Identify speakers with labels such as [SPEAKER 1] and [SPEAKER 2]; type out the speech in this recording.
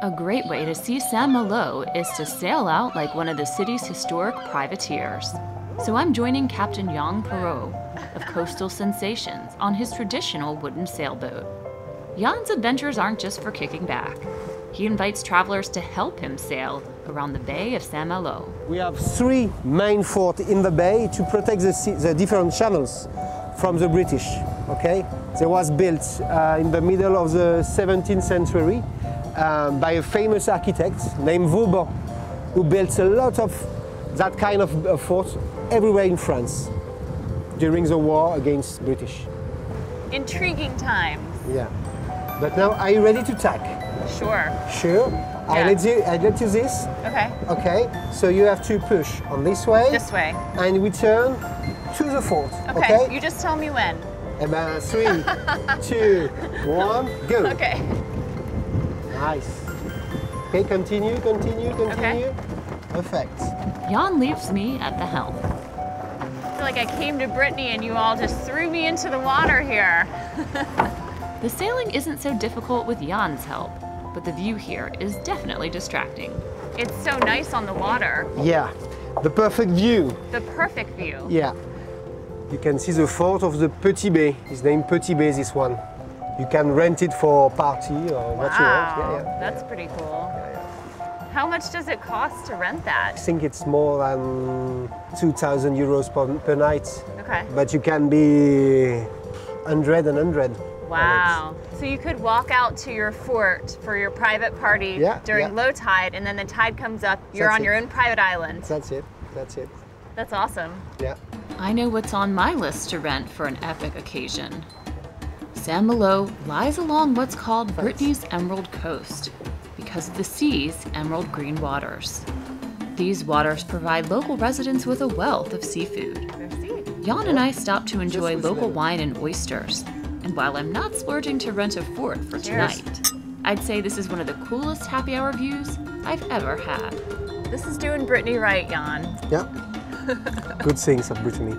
[SPEAKER 1] A great way to see Saint-Malo is to sail out like one of the city's historic privateers. So I'm joining Captain Jan Perrault of Coastal Sensations on his traditional wooden sailboat. Jan's adventures aren't just for kicking back. He invites travelers to help him sail around the Bay of Saint-Malo.
[SPEAKER 2] We have 3 main forts in the bay to protect the different channels from the British. Okay, they was built in the middle of the 17th century by a famous architect named Vauban, who built a lot of that kind of forts everywhere in France during the war against British.
[SPEAKER 3] Intriguing times.
[SPEAKER 2] Yeah. But now, are you ready to tack?
[SPEAKER 3] Sure.
[SPEAKER 2] Sure.
[SPEAKER 3] Yeah.
[SPEAKER 2] I let you this.
[SPEAKER 3] Okay.
[SPEAKER 2] Okay. So you have to push on this way.
[SPEAKER 3] This way.
[SPEAKER 2] And we turn to the fort.
[SPEAKER 3] Okay. You just tell me when.
[SPEAKER 2] Eh ben, 3, 2, 1, go.
[SPEAKER 3] Okay.
[SPEAKER 2] Nice. Okay, continue.
[SPEAKER 3] Okay.
[SPEAKER 2] Perfect.
[SPEAKER 1] Jan leaves me at the helm.
[SPEAKER 3] I feel like I came to Brittany and you all just threw me into the water here.
[SPEAKER 1] The sailing isn't so difficult with Jan's help, but the view here is definitely distracting.
[SPEAKER 3] It's so nice on the water.
[SPEAKER 2] Yeah, the perfect view.
[SPEAKER 3] The perfect view.
[SPEAKER 2] Yeah. You can see the fort of the Petit Bay. It's named Petit Bay, this one. You can rent it for party or what you want. Yeah.
[SPEAKER 3] That's pretty cool. How much does it cost to rent that?
[SPEAKER 2] I think it's more than 2,000 euros per night.
[SPEAKER 3] Okay.
[SPEAKER 2] But you can be 100 and 100.
[SPEAKER 3] Wow. So you could walk out to your fort for your private party during low tide, and then the tide comes up, you're on your own private island.
[SPEAKER 2] That's it.
[SPEAKER 3] That's awesome.
[SPEAKER 2] Yeah.
[SPEAKER 1] I know what's on my list to rent for an epic occasion. Saint-Malo lies along what's called Brittany's Emerald Coast because of the sea's emerald green waters. These waters provide local residents with a wealth of seafood. Jan and I stopped to enjoy local wine and oysters. And while I'm not splurging to rent a fort for tonight, I'd say this is one of the coolest happy hour views I've ever had.
[SPEAKER 3] This is doing Brittany right, Jan.
[SPEAKER 2] Yeah. Good things of Brittany.